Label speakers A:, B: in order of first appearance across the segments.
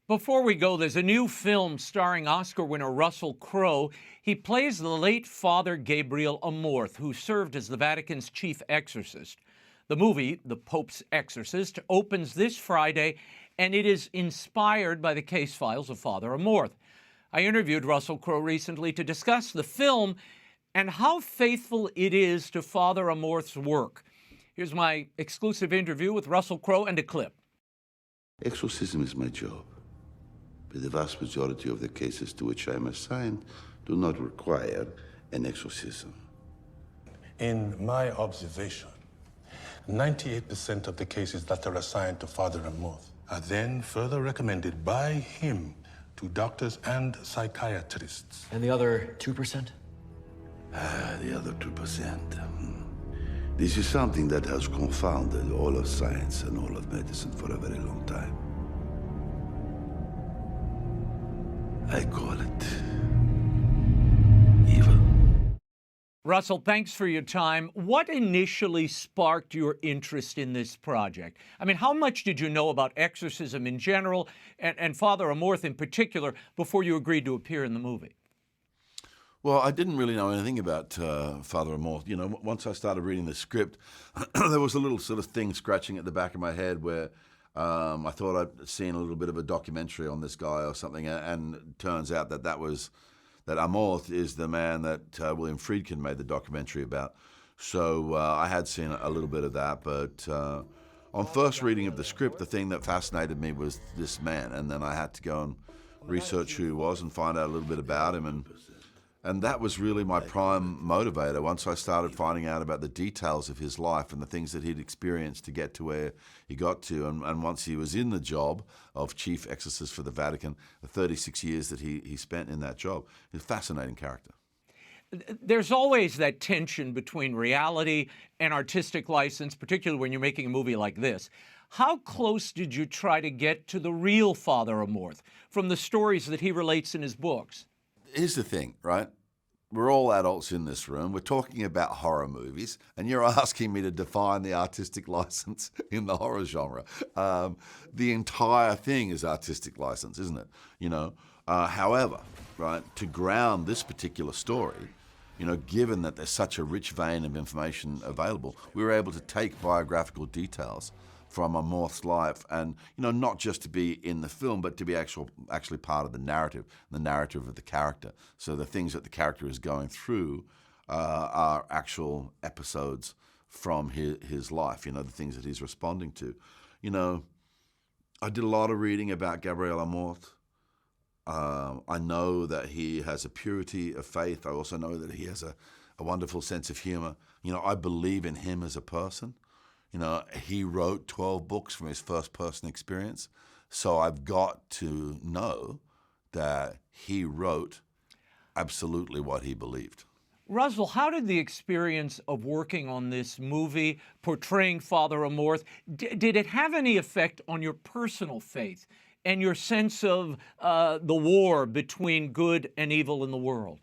A: Before we go, there's a new film starring Oscar winner Russell Crowe. He plays the late Father Gabriele Amorth, who served as the Vatican's chief exorcist. The movie, The Pope's Exorcist, opens this Friday, and it is inspired by the case files of Father Amorth. I interviewed Russell Crowe recently to discuss the film and how faithful it is to Father Amorth's work. Here's my exclusive interview with Russell Crowe and a clip.
B: Exorcism is my job, but the vast majority of the cases to which I am assigned do not require an exorcism.
C: In my observation, 98% of the cases that are assigned to Father Amorth are then further recommended by him to doctors and psychiatrists.
D: And the other 2%?
B: The other 2%. This is something that has confounded all of science and all of medicine for a very long time. I call it evil.
A: Russell, thanks for your time. What initially sparked your interest in this project? I mean, how much did you know about exorcism in general and Father Amorth in particular before you agreed to appear in the movie?
B: Well, I didn't really know anything about Father Amorth. You know, once I started reading the script, there was a little sort of thing scratching at the back of my head where I thought I'd seen a little bit of a documentary on this guy or something, and it turns out that that Amorth is the man that William Friedkin made the documentary about. So I had seen a little bit of that, but on first reading of the script, the thing that fascinated me was this man, and then I had to go and research who he was and find out a little bit about him, and that was really my prime motivator. Once I started finding out about the details of his life and the things that he'd experienced to get to where he got to, and once he was in the job of chief exorcist for the Vatican, the 36 years that he spent in that job, he's a fascinating character.
A: There's always that tension between reality and artistic license, particularly when you're making a movie like this. How close did you try to get to the real Father Amorth from the stories that he relates in his books?
B: Here's the thing, right? We're all adults in this room. We're talking about horror movies, and you're asking me to define the artistic license in the horror genre. The entire thing is artistic license, isn't it? You know. However, right, to ground this particular story, you know, given that there's such a rich vein of information available, we were able to take biographical details from Amorth's life, and you know, not just to be in the film, but to be actually part of the narrative of the character. So the things that the character is going through are actual episodes from his life. You know, the things that he's responding to. You know, I did a lot of reading about Gabriele Amorth. I know that he has a purity of faith. I also know that he has a wonderful sense of humor. You know, I believe in him as a person. You know, he wrote 12 books from his first-person experience, so I've got to know that he wrote absolutely what he believed.
A: Russell, how did the experience of working on this movie, portraying Father Amorth, did it have any effect on your personal faith and your sense of the war between good and evil in the world?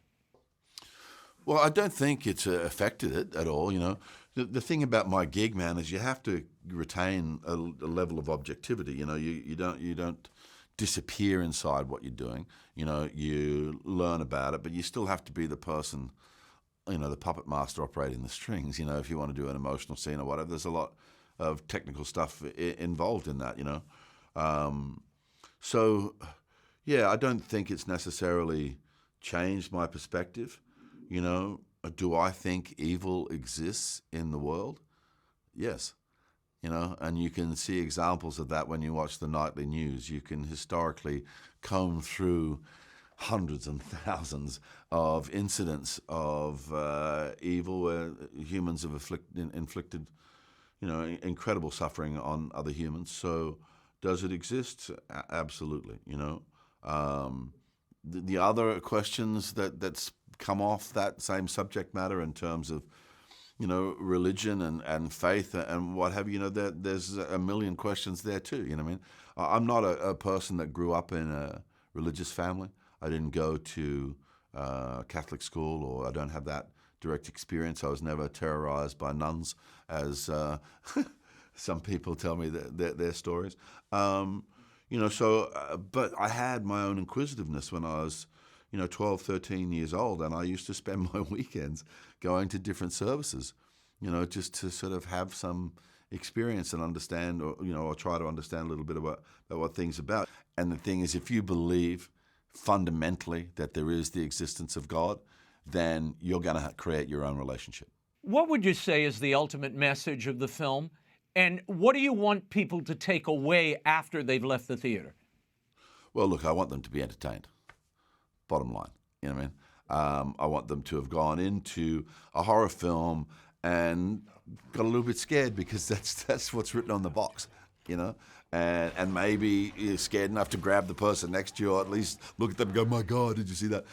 B: Well, I don't think it's affected it at all, you know. The thing about my gig, man, is you have to retain a level of objectivity. You know, you don't disappear inside what you're doing. You know, you learn about it, but you still have to be the person, you know, the puppet master operating the strings. You know, if you want to do an emotional scene or whatever, there's a lot of technical stuff involved in that, you know. So, yeah, I don't think it's necessarily changed my perspective, you know. Do I think evil exists in the world? Yes. You know, and you can see examples of that when you watch the nightly news. You can historically comb through hundreds and thousands of incidents of evil where humans have inflicted, you know, incredible suffering on other humans. So does it exist? Absolutely, you know. The other questions that's come off that same subject matter in terms of, you know, religion and faith and what have you, you know, there's a million questions there too, you know what I mean? I'm not a person that grew up in a religious family. I didn't go to Catholic school, or I don't have that direct experience. I was never terrorized by nuns, as some people tell me their stories. You But I had my own inquisitiveness when I was, 12, 13 years old, and I used to spend my weekends going to different services, just to sort of have some experience and understand, or try to understand a little bit about what things are about. And the thing is, if you believe fundamentally that there is the existence of God, then you're going to create your own relationship.
A: What would you say is the ultimate message of the film? And what do you want people to take away after they've left the theater?
B: Well, look, I want them to be entertained. Bottom line, you know what I mean? I want them to have gone into a horror film and got a little bit scared, because that's what's written on the box, and maybe you're scared enough to grab the person next to you, or at least look at them and go, "My God, did you see that?"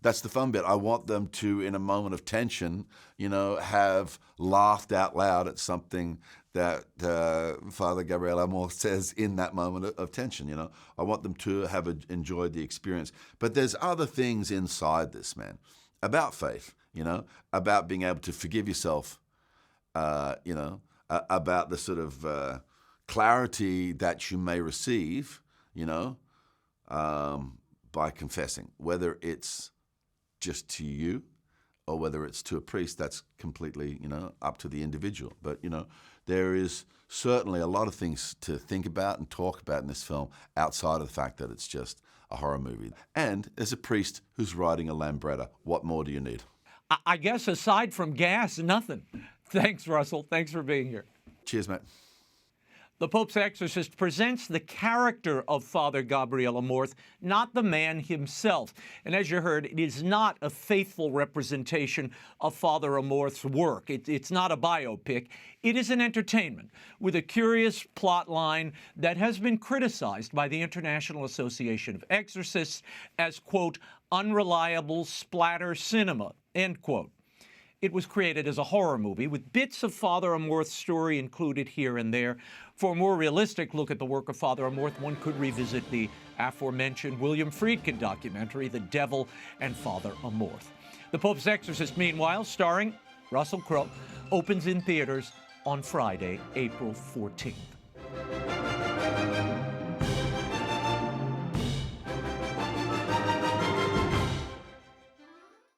B: That's the fun bit. I want them to, in a moment of tension, have laughed out loud at something that Father Gabriele Amorth says in that moment of tension. I want them to have enjoyed the experience. But there's other things inside this, man, about faith, about being able to forgive yourself, about the sort of clarity that you may receive, by confessing, whether it's just to you or whether it's to a priest. That's completely, up to the individual. But, there is certainly a lot of things to think about and talk about in this film outside of the fact that it's just a horror movie. And as a priest who's riding a lambretta, what more do you need?
A: I guess aside from gas, nothing. Thanks, Russell. Thanks for being here.
B: Cheers, mate.
A: The Pope's Exorcist presents the character of Father Gabriele Amorth, not the man himself. And as you heard, it is not a faithful representation of Father Amorth's work. It's not a biopic. It is an entertainment with a curious plot line that has been criticized by the International Association of Exorcists as, quote, unreliable splatter cinema, end quote. It was created as a horror movie with bits of Father Amorth's story included here and there. For a more realistic look at the work of Father Amorth, one could revisit the aforementioned William Friedkin documentary, The Devil and Father Amorth. The Pope's Exorcist, meanwhile, starring Russell Crowe, opens in theaters on Friday, April 14th.